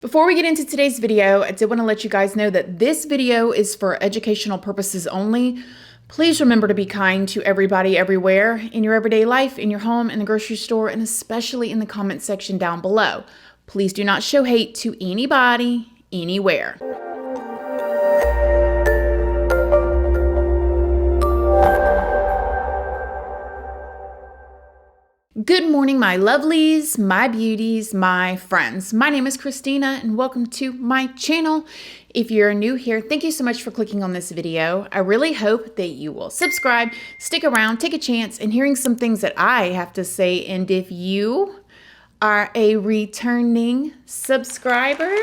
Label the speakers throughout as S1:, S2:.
S1: Before we get into today's video, I did want to let you guys know that this video is for educational purposes only. Please remember to be kind to everybody everywhere in your everyday life, in your home, in the grocery store, and especially in the comment section down below. Please do not show hate to anybody, anywhere. Good morning, my lovelies, my beauties, my friends. My name is Christina and welcome to my channel. If you're new here, thank you so much for clicking on this video. I really hope that you will subscribe, stick around, take a chance in hearing some things that I have to say. And if you are a returning subscriber,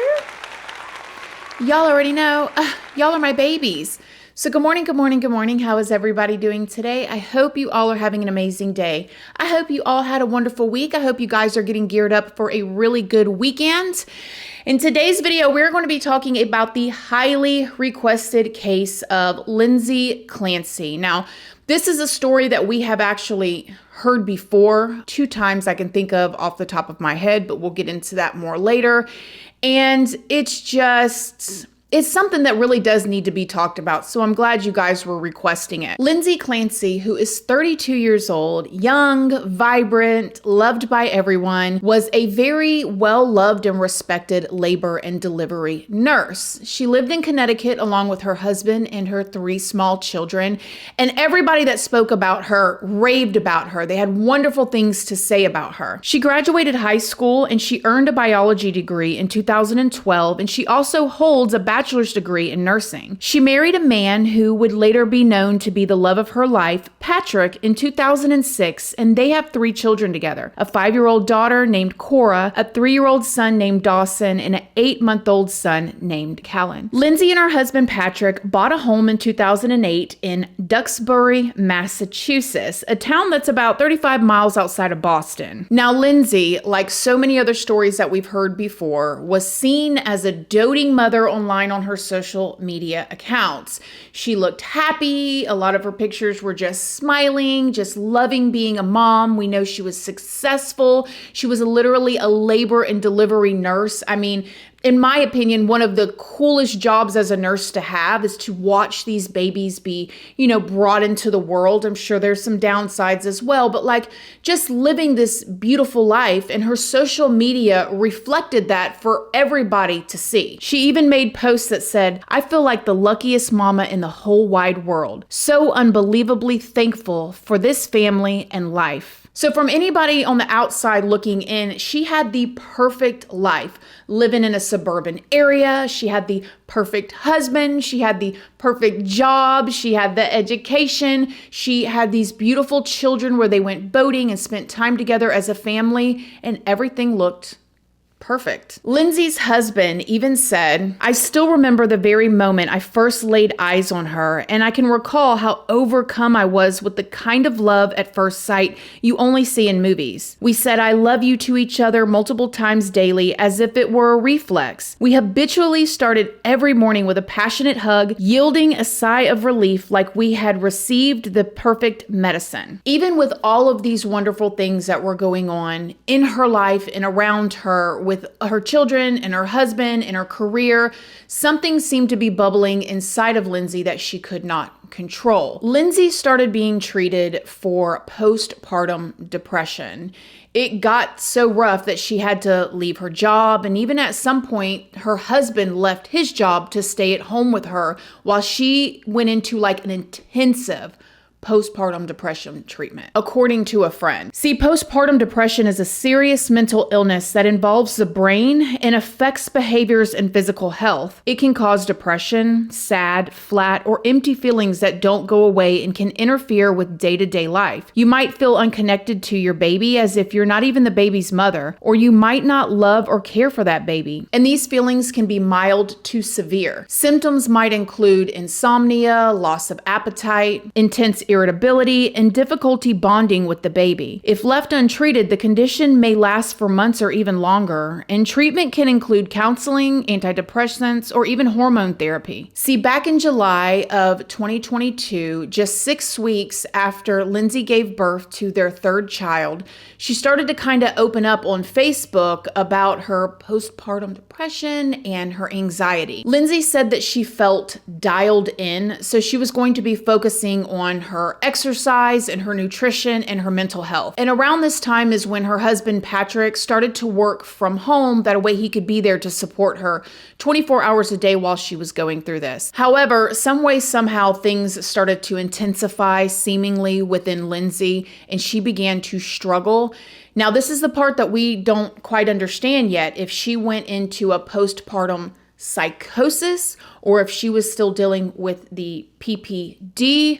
S1: y'all already know, y'all are my babies. So good morning, good morning, good morning. How is everybody doing today? I hope you all are having an amazing day. I hope you all had a wonderful week. I hope you guys are getting geared up for a really good weekend. In today's video, we're going to be talking about the highly requested case of Lindsay Clancy. Now, this is a story that we have actually heard before, 2 times I can think of off the top of my head, but we'll get into that more later. And it's something that really does need to be talked about, so I'm glad you guys were requesting it. Lindsay Clancy, who is 32 years old, young, vibrant, loved by everyone, was a very well-loved and respected labor and delivery nurse. She lived in Connecticut along with her husband and her 3 small children, and everybody that spoke about her raved about her. They had wonderful things to say about her. She graduated high school and she earned a biology degree in 2012, and she also holds a bachelor's degree in nursing. She married a man who would later be known to be the love of her life, Patrick, in 2006, and they have 3 children together. A 5-year-old daughter named Cora, a 3-year-old son named Dawson, and an 8-month-old son named Callan. Lindsay and her husband Patrick bought a home in 2008 in Duxbury, Massachusetts, a town that's about 35 miles outside of Boston. Now, Lindsay, like so many other stories that we've heard before, was seen as a doting mother online on her social media accounts. She looked happy. A lot of her pictures were just smiling, just loving being a mom. We know she was successful. She was literally a labor and delivery nurse. I mean, in my opinion, one of the coolest jobs as a nurse to have is to watch these babies be, brought into the world. I'm sure there's some downsides as well, but like just living this beautiful life, and her social media reflected that for everybody to see. She even made posts that said, "I feel like the luckiest mama in the whole wide world. So unbelievably thankful for this family and life." So from anybody on the outside looking in, she had the perfect life, living in a suburban area. She had the perfect husband. She had the perfect job. She had the education. She had these beautiful children where they went boating and spent time together as a family, and everything looked perfect. Lindsay's husband even said, "I still remember the very moment I first laid eyes on her, and I can recall how overcome I was with the kind of love at first sight you only see in movies. We said 'I love you' to each other multiple times daily as if it were a reflex. We habitually started every morning with a passionate hug, yielding a sigh of relief like we had received the perfect medicine." Even with all of these wonderful things that were going on in her life and around her, with her children and her husband and her career, something seemed to be bubbling inside of Lindsay that she could not control. Lindsay started being treated for postpartum depression. It got so rough that she had to leave her job, and even at some point, her husband left his job to stay at home with her while she went into like an intensive postpartum depression treatment, according to a friend. See, postpartum depression is a serious mental illness that involves the brain and affects behaviors and physical health. It can cause depression, sad, flat, or empty feelings that don't go away and can interfere with day-to-day life. You might feel unconnected to your baby as if you're not even the baby's mother, or you might not love or care for that baby. And these feelings can be mild to severe. Symptoms might include insomnia, loss of appetite, intense irritability, and difficulty bonding with the baby. If left untreated, the condition may last for months or even longer, and treatment can include counseling, antidepressants, or even hormone therapy. See, back in July of 2022, just 6 weeks after Lindsay gave birth to their third child, she started to kind of open up on Facebook about her postpartum depression and her anxiety. Lindsay said that she felt dialed in, so she was going to be focusing on her exercise and her nutrition and her mental health. And around this time is when her husband Patrick started to work from home, that way he could be there to support her 24 hours a day while she was going through this. However, some way, somehow things started to intensify seemingly within Lindsay, and she began to struggle. Now, this is the part that we don't quite understand yet, if she went into a postpartum psychosis or if she was still dealing with the PPD.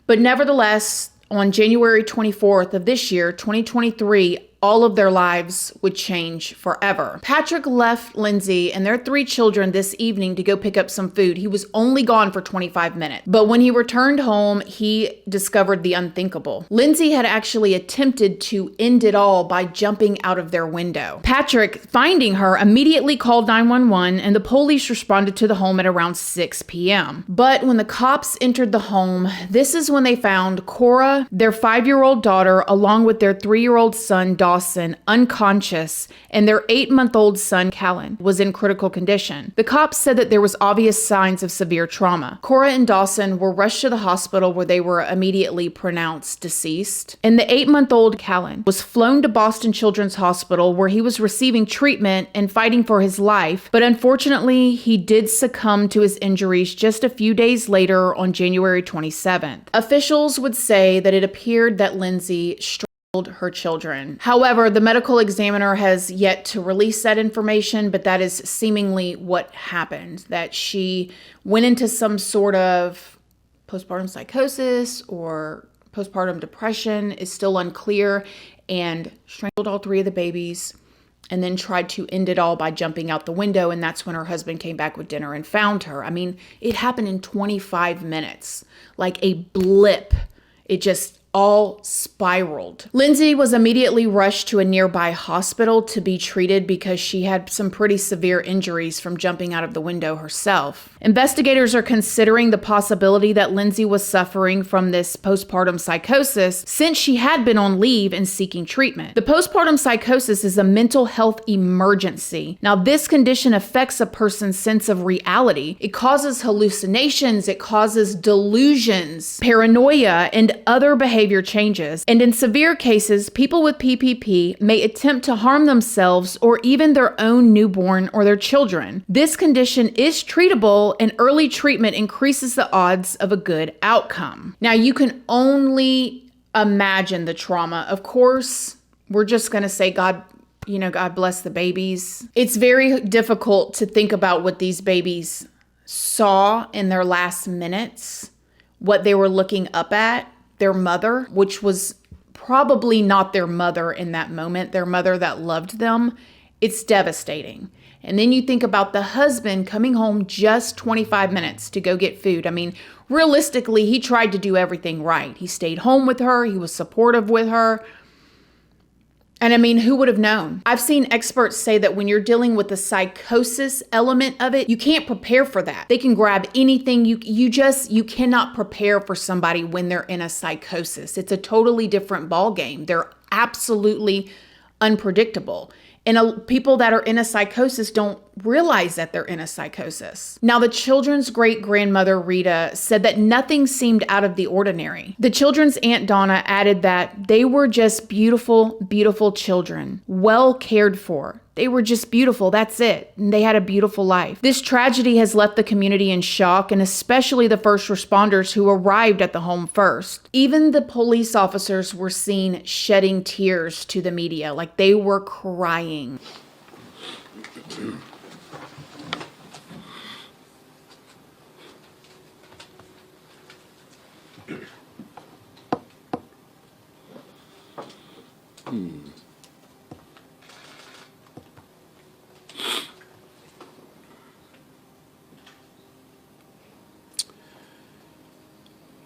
S1: But nevertheless, on January 24th of this year, 2023, all of their lives would change forever. Patrick left Lindsay and their 3 children this evening to go pick up some food. He was only gone for 25 minutes. But when he returned home, he discovered the unthinkable. Lindsay had actually attempted to end it all by jumping out of their window. Patrick, finding her, immediately called 911, and the police responded to the home at around 6 p.m. But when the cops entered the home, this is when they found Cora, their 5-year-old daughter, along with their 3-year-old son, Dawson, unconscious, and their 8-month-old son, Callan, was in critical condition. The cops said that there was obvious signs of severe trauma. Cora and Dawson were rushed to the hospital where they were immediately pronounced deceased. And the 8-month-old Callan was flown to Boston Children's Hospital where he was receiving treatment and fighting for his life. But unfortunately, he did succumb to his injuries just a few days later on January 27th. Officials would say that it appeared that Lindsay her children. However, the medical examiner has yet to release that information, but that is seemingly what happened, that she went into some sort of postpartum psychosis or postpartum depression is still unclear, and strangled all 3 of the babies and then tried to end it all by jumping out the window. And that's when her husband came back with dinner and found her. I mean, it happened in 25 minutes, like a blip. It just all spiraled. Lindsay was immediately rushed to a nearby hospital to be treated because she had some pretty severe injuries from jumping out of the window herself. Investigators are considering the possibility that Lindsay was suffering from this postpartum psychosis since she had been on leave and seeking treatment. The postpartum psychosis is a mental health emergency. Now, this condition affects a person's sense of reality. It causes hallucinations, it causes delusions, paranoia, and other behavior changes, and in severe cases, people with PPP may attempt to harm themselves or even their own newborn or their children. This condition is treatable, and early treatment increases the odds of a good outcome. Now, you can only imagine the trauma. Of course, we're just going to say God bless the babies. It's very difficult to think about what these babies saw in their last minutes, what they were looking up at. Their mother, which was probably not their mother in that moment, their mother that loved them. It's devastating. And then you think about the husband coming home just 25 minutes to go get food. I mean, realistically, he tried to do everything right. He stayed home with her. He was supportive with her. And I mean, who would have known? I've seen experts say that when you're dealing with the psychosis element of it, you can't prepare for that. They can grab anything. You cannot prepare for somebody when they're in a psychosis. It's a totally different ball game. They're absolutely unpredictable. And people that are in a psychosis don't realize that they're in a psychosis. Now, the children's great-grandmother, Rita, said that nothing seemed out of the ordinary. The children's Aunt Donna added that they were just beautiful, beautiful children, well cared for. They were just beautiful, that's it. And they had a beautiful life. This tragedy has left the community in shock, and especially the first responders who arrived at the home first. Even the police officers were seen shedding tears to the media, like they were crying.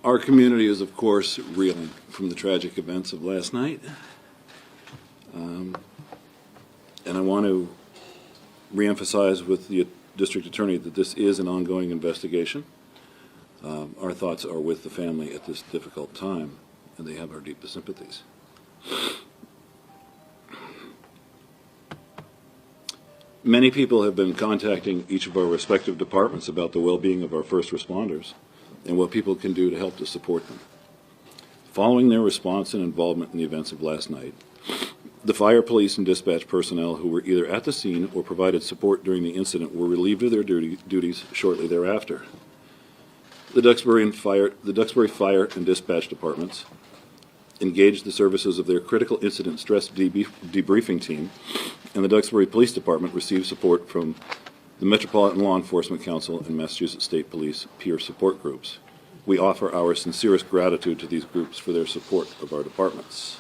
S2: Our community is, of course, reeling from the tragic events of last night. And I want to reemphasize with the district attorney that this is an ongoing investigation. Our thoughts are with the family at this difficult time, and they have our deepest sympathies. Many people have been contacting each of our respective departments about the well-being of our first responders and what people can do to help to support them. Following their response and involvement in the events of last night, the fire, police, and dispatch personnel who were either at the scene or provided support during the incident were relieved of their duties shortly thereafter. The Duxbury Fire and Dispatch Departments engaged the services of their Critical Incident Stress Debriefing Team, and the Duxbury Police Department received support from the Metropolitan Law Enforcement Council and Massachusetts State Police peer support groups. We offer our sincerest gratitude to these groups for their support of our departments.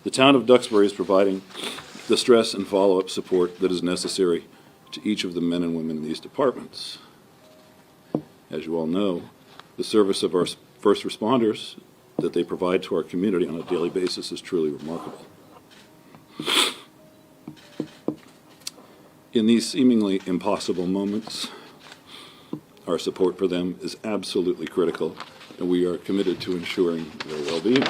S2: The town of Duxbury is providing the stress and follow-up support that is necessary to each of the men and women in these departments. As you all know, the service of our first responders that they provide to our community on a daily basis is truly remarkable. In these seemingly impossible moments, our support for them is absolutely critical, and we are committed to ensuring their well-being.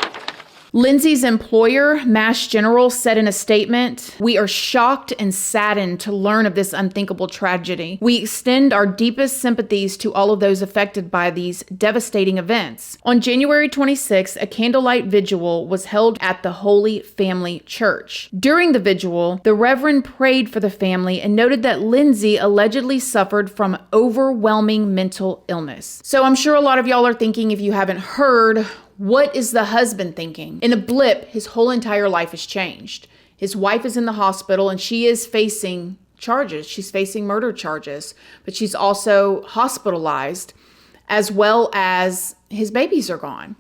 S1: Lindsay's employer, Mass General, said in a statement, "We are shocked and saddened to learn of this unthinkable tragedy. We extend our deepest sympathies to all of those affected by these devastating events." On January 26th, a candlelight vigil was held at the Holy Family Church. During the vigil, the Reverend prayed for the family and noted that Lindsay allegedly suffered from overwhelming mental illness. So I'm sure a lot of y'all are thinking, if you haven't heard, what is the husband thinking? In a blip, his whole entire life has changed. His wife is in the hospital and she is facing charges. She's facing murder charges, but she's also hospitalized, as well as his babies are gone.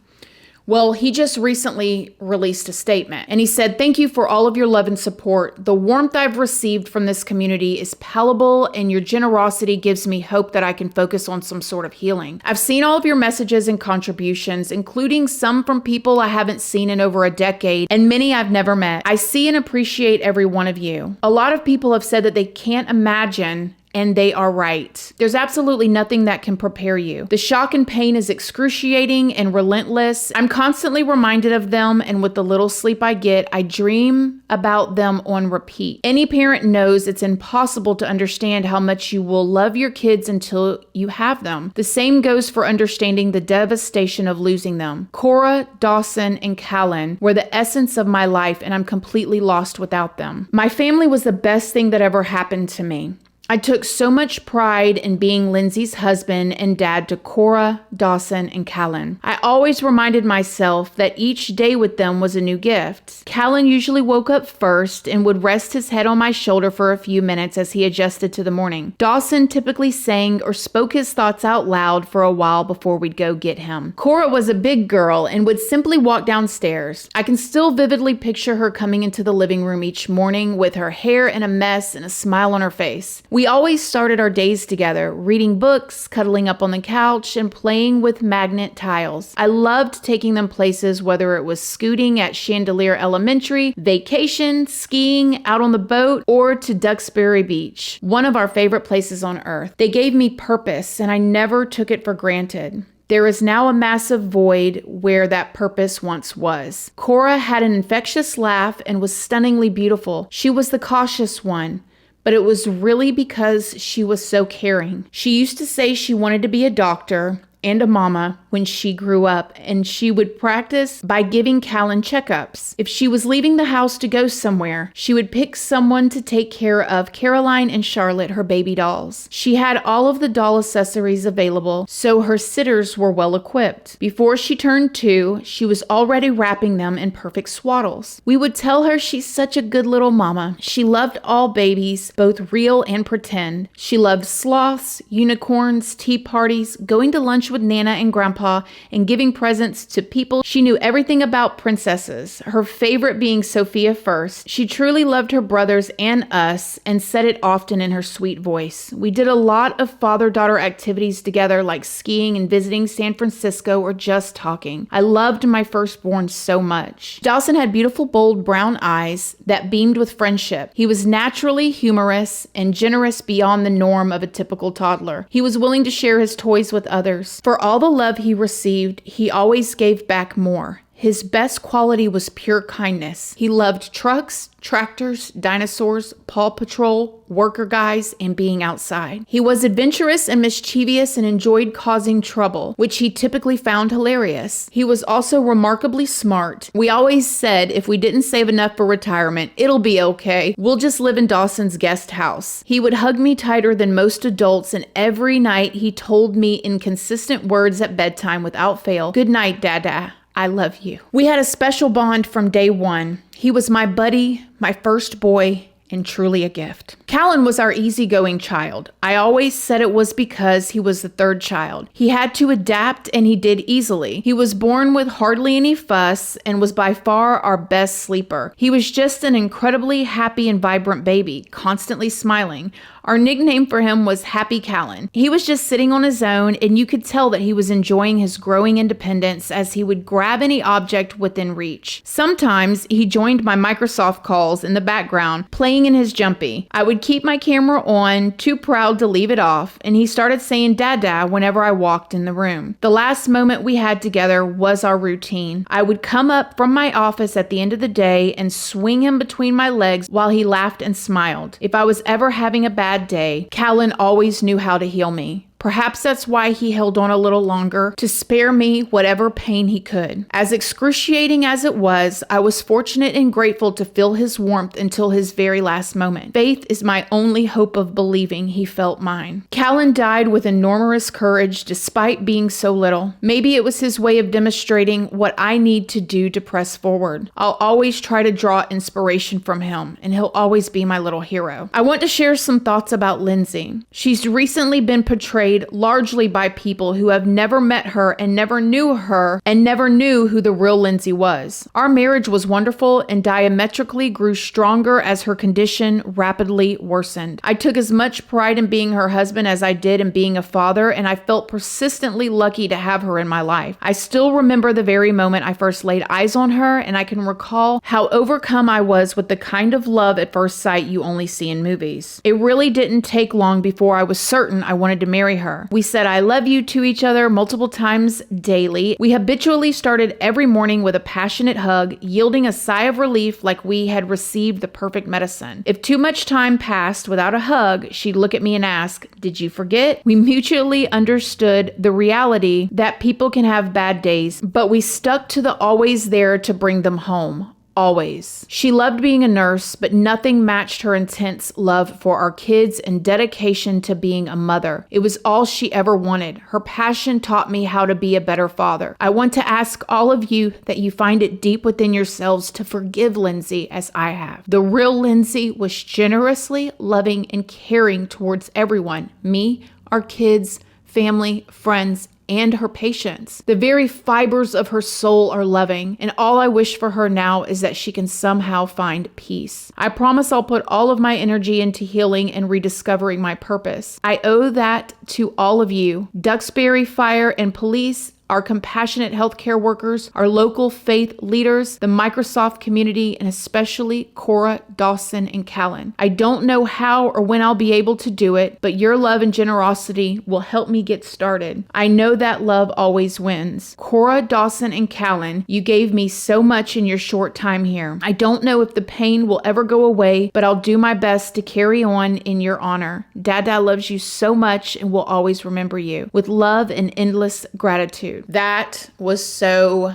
S1: Well, he just recently released a statement and he said, "Thank you for all of your love and support. The warmth I've received from this community is palpable and your generosity gives me hope that I can focus on some sort of healing. I've seen all of your messages and contributions, including some from people I haven't seen in over a decade and many I've never met. I see and appreciate every one of you. A lot of people have said that they can't imagine, and they are right. There's absolutely nothing that can prepare you. The shock and pain is excruciating and relentless. I'm constantly reminded of them, and with the little sleep I get, I dream about them on repeat. Any parent knows it's impossible to understand how much you will love your kids until you have them. The same goes for understanding the devastation of losing them. Cora, Dawson, and Callan were the essence of my life, and I'm completely lost without them. My family was the best thing that ever happened to me. I took so much pride in being Lindsay's husband and dad to Cora, Dawson, and Callan. I always reminded myself that each day with them was a new gift. Callan usually woke up first and would rest his head on my shoulder for a few minutes as he adjusted to the morning. Dawson typically sang or spoke his thoughts out loud for a while before we'd go get him. Cora was a big girl and would simply walk downstairs. I can still vividly picture her coming into the living room each morning with her hair in a mess and a smile on her face. We always started our days together, reading books, cuddling up on the couch, and playing with magnet tiles. I loved taking them places, whether it was scooting at Chandelier Elementary, vacation, skiing, out on the boat, or to Duxbury Beach, one of our favorite places on earth. They gave me purpose, and I never took it for granted. There is now a massive void where that purpose once was. Cora had an infectious laugh and was stunningly beautiful. She was the cautious one, but it was really because she was so caring. She used to say she wanted to be a doctor and a mama when she grew up, and she would practice by giving Callan checkups. If she was leaving the house to go somewhere, she would pick someone to take care of Caroline and Charlotte, her baby dolls. She had all of the doll accessories available, so her sitters were well equipped. Before she turned 2, she was already wrapping them in perfect swaddles. We would tell her she's such a good little mama. She loved all babies, both real and pretend. She loved sloths, unicorns, tea parties, going to lunch with Nana and Grandpa grandpa and giving presents to people. She knew everything about princesses, her favorite being Sophia first. She truly loved her brothers and us and said it often in her sweet voice. We did a lot of father-daughter activities together, like skiing and visiting San Francisco or just talking. I loved my firstborn so much. Dawson had beautiful, bold brown eyes that beamed with friendship. He was naturally humorous and generous beyond the norm of a typical toddler. He was willing to share his toys with others. For all the love he received, he always gave back more. His best quality was pure kindness. He loved trucks, tractors, dinosaurs, Paw Patrol, worker guys, and being outside. He was adventurous and mischievous and enjoyed causing trouble, which he typically found hilarious. He was also remarkably smart. We always said if we didn't save enough for retirement, it'll be okay. We'll just live in Dawson's guest house. He would hug me tighter than most adults, and every night he told me in consistent words at bedtime without fail, "Good night, Dada. I love you." We had a special bond from day one. He was my buddy, my first boy, and truly a gift. Callan was our easygoing child. I always said it was because he was the third child. He had to adapt, and he did easily. He was born with hardly any fuss and was by far our best sleeper. He was just an incredibly happy and vibrant baby, constantly smiling. Our nickname for him was Happy Callan. He was just sitting on his own, and you could tell that he was enjoying his growing independence as he would grab any object within reach. Sometimes he joined my Microsoft calls in the background, playing in his jumpy. I would keep my camera on, too proud to leave it off, and he started saying Dada whenever I walked in the room. The last moment we had together was our routine. I would come up from my office at the end of the day and swing him between my legs while he laughed and smiled. If I was ever having a bad day, Callan always knew how to heal me. Perhaps that's why he held on a little longer, to spare me whatever pain he could. As excruciating as it was, I was fortunate and grateful to feel his warmth until his very last moment. Faith is my only hope of believing he felt mine. Callan died with enormous courage despite being so little. Maybe it was his way of demonstrating what I need to do to press forward. I'll always try to draw inspiration from him, and he'll always be my little hero. I want to share some thoughts about Lindsay. She's recently been portrayed largely by people who have never met her and never knew who the real Lindsay was. Our marriage was wonderful and diametrically grew stronger as her condition rapidly worsened. I took as much pride in being her husband as I did in being a father, and I felt persistently lucky to have her in my life. I still remember the very moment I first laid eyes on her, and I can recall how overcome I was with the kind of love at first sight you only see in movies. It really didn't take long before I was certain I wanted to marry her. We said I love you to each other multiple times daily. We habitually started every morning with a passionate hug, yielding a sigh of relief like we had received the perfect medicine. If too much time passed without a hug, she'd look at me and ask, "Did you forget?" We mutually understood the reality that people can have bad days, but we stuck to the always there to bring them home. Always. She loved being a nurse, but nothing matched her intense love for our kids and dedication to being a mother. It was all she ever wanted. Her passion taught me how to be a better father. I want to ask all of you that you find it deep within yourselves to forgive Lindsay as I have. The real Lindsay was generously loving and caring towards everyone, me, our kids, family, friends, and her patients. The very fibers of her soul are loving, and all I wish for her now is that she can somehow find peace. I promise I'll put all of my energy into healing and rediscovering my purpose. I owe that to all of you, Duxbury Fire and Police, our compassionate healthcare workers, our local faith leaders, the Microsoft community, and especially Cora, Dawson, and Callan. I don't know how or when I'll be able to do it, but your love and generosity will help me get started. I know that love always wins. Cora, Dawson, and Callan, you gave me so much in your short time here. I don't know if the pain will ever go away, but I'll do my best to carry on in your honor. Dada loves you so much and will always remember you. With love and endless gratitude. That was so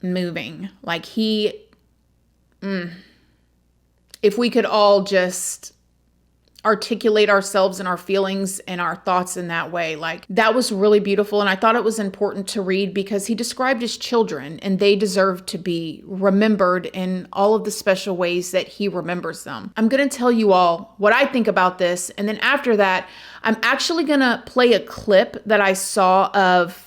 S1: moving. Like if we could all just articulate ourselves and our feelings and our thoughts in that way, like that was really beautiful. And I thought it was important to read because he described his children and they deserve to be remembered in all of the special ways that he remembers them. I'm going to tell you all what I think about this. And then after that, I'm actually going to play a clip that I saw of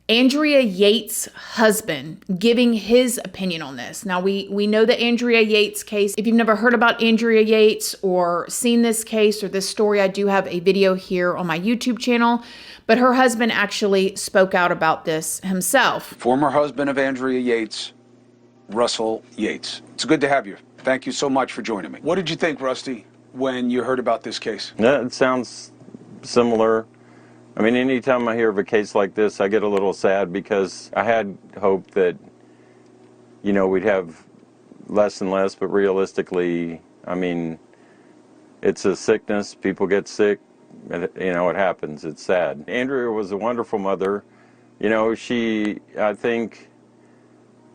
S1: Andrea Yates' husband giving his opinion on this. Now, we know the Andrea Yates case. If you've never heard about Andrea Yates or seen this case or this story, I do have a video here on my YouTube channel. But her husband actually spoke out about this himself.
S3: Former husband of Andrea Yates, Russell Yates. It's good to have you. Thank you so much for joining me. What did you think, Rusty, when you heard about this case?
S4: Yeah, it sounds similar. I mean, anytime I hear of a case like this, I get a little sad because I had hoped that, you know, we'd have less and less, but realistically, I mean, it's a sickness. People get sick. You know, it happens. It's sad. Andrea was a wonderful mother. You know, I think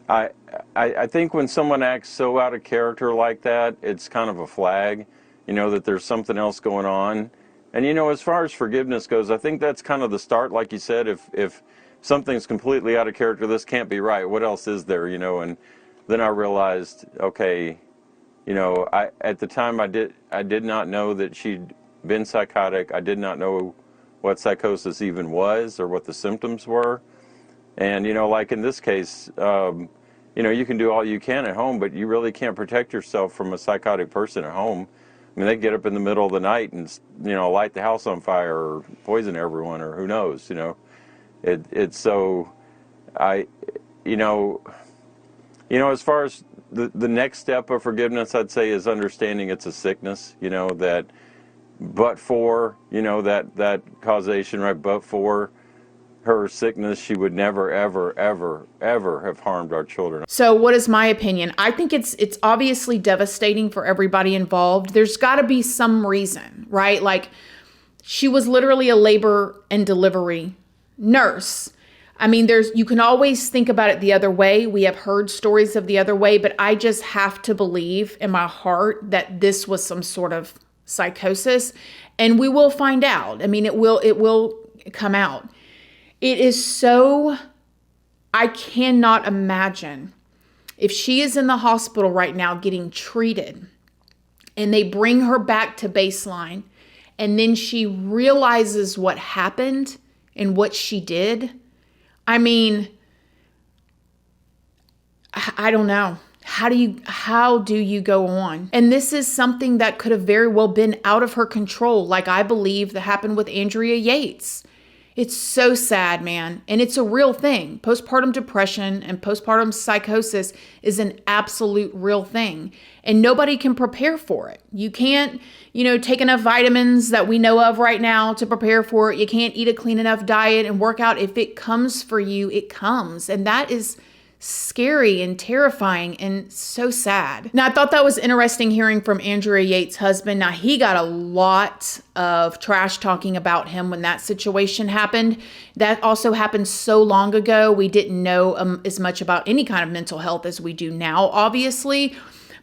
S4: when someone acts so out of character like that, it's kind of a flag, you know, that there's something else going on. And, you know, as far as forgiveness goes, I think that's kind of the start. Like you said, if something's completely out of character, this can't be right. What else is there, you know? And then I realized, okay, you know, at the time I did not know that she'd been psychotic. I did not know what psychosis even was or what the symptoms were. And, you know, like in this case, you know, you can do all you can at home, but you really can't protect yourself from a psychotic person at home. I mean, they get up in the middle of the night and, you know, light the house on fire or poison everyone or who knows, you know. It's so, you know, as far as the next step of forgiveness, I'd say is understanding it's a sickness, you know, that but for, you know, that causation, right, but for her sickness, she would never, ever, ever, ever have harmed our children.
S1: So what is my opinion? I think it's obviously devastating for everybody involved. There's got to be some reason, right? Like, she was literally a labor and delivery nurse. I mean, you can always think about it the other way. We have heard stories of the other way, but I just have to believe in my heart that this was some sort of psychosis, and we will find out. I mean, it will come out. It is so, I cannot imagine if she is in the hospital right now getting treated and they bring her back to baseline and then she realizes what happened and what she did. I mean, I don't know. How do you go on? And this is something that could have very well been out of her control, like I believe that happened with Andrea Yates. It's so sad, man. And it's a real thing. Postpartum depression and postpartum psychosis is an absolute real thing. And nobody can prepare for it. You can't, you know, take enough vitamins that we know of right now to prepare for it. You can't eat a clean enough diet and work out. If it comes for you, it comes. And that is scary and terrifying and so sad. Now, I thought that was interesting hearing from Andrea Yates' husband. Now, he got a lot of trash talking about him when that situation happened. That also happened so long ago. We didn't know as much about any kind of mental health as we do now, obviously.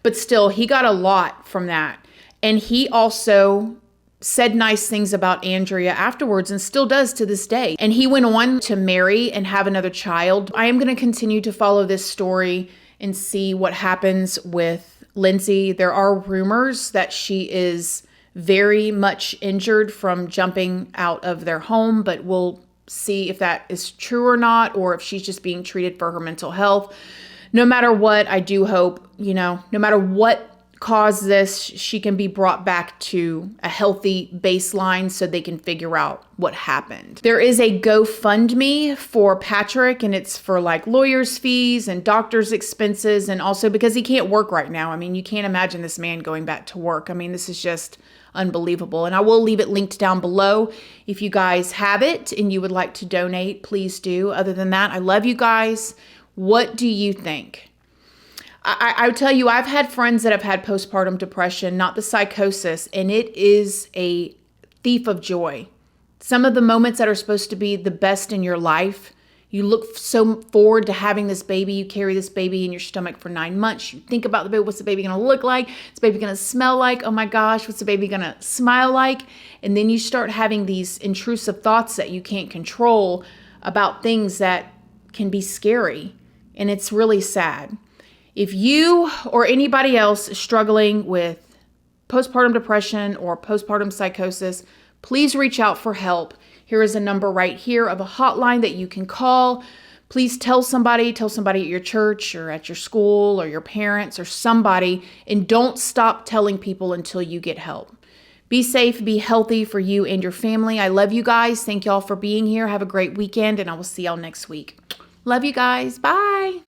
S1: But still, he got a lot from that. And he also said nice things about Andrea afterwards and still does to this day. And he went on to marry and have another child. I am going to continue to follow this story and see what happens with Lindsay. There are rumors that she is very much injured from jumping out of their home, but we'll see if that is true or not, or if she's just being treated for her mental health. No matter what, I do hope, you know, no matter what caused this, she can be brought back to a healthy baseline so they can figure out what happened. There is a GoFundMe for Patrick, and it's for like lawyers' fees and doctor's expenses, and also because he can't work right now. I mean, you can't imagine this man going back to work. I mean, this is just unbelievable. And I will leave it linked down below. If you guys have it and you would like to donate, please do. Other than that, I love you guys. What do you think? I would tell you, I've had friends that have had postpartum depression, not the psychosis, and it is a thief of joy. Some of the moments that are supposed to be the best in your life, you look so forward to having this baby. You carry this baby in your stomach for 9 months. You think about the baby. What's the baby going to look like? What's the baby going to smell like? Oh my gosh, what's the baby going to smile like? And then you start having these intrusive thoughts that you can't control about things that can be scary. And it's really sad. If you or anybody else is struggling with postpartum depression or postpartum psychosis, please reach out for help. Here is a number right here of a hotline that you can call. Please tell somebody at your church or at your school or your parents or somebody, and don't stop telling people until you get help. Be safe, be healthy for you and your family. I love you guys. Thank y'all for being here. Have a great weekend, and I will see y'all next week. Love you guys. Bye.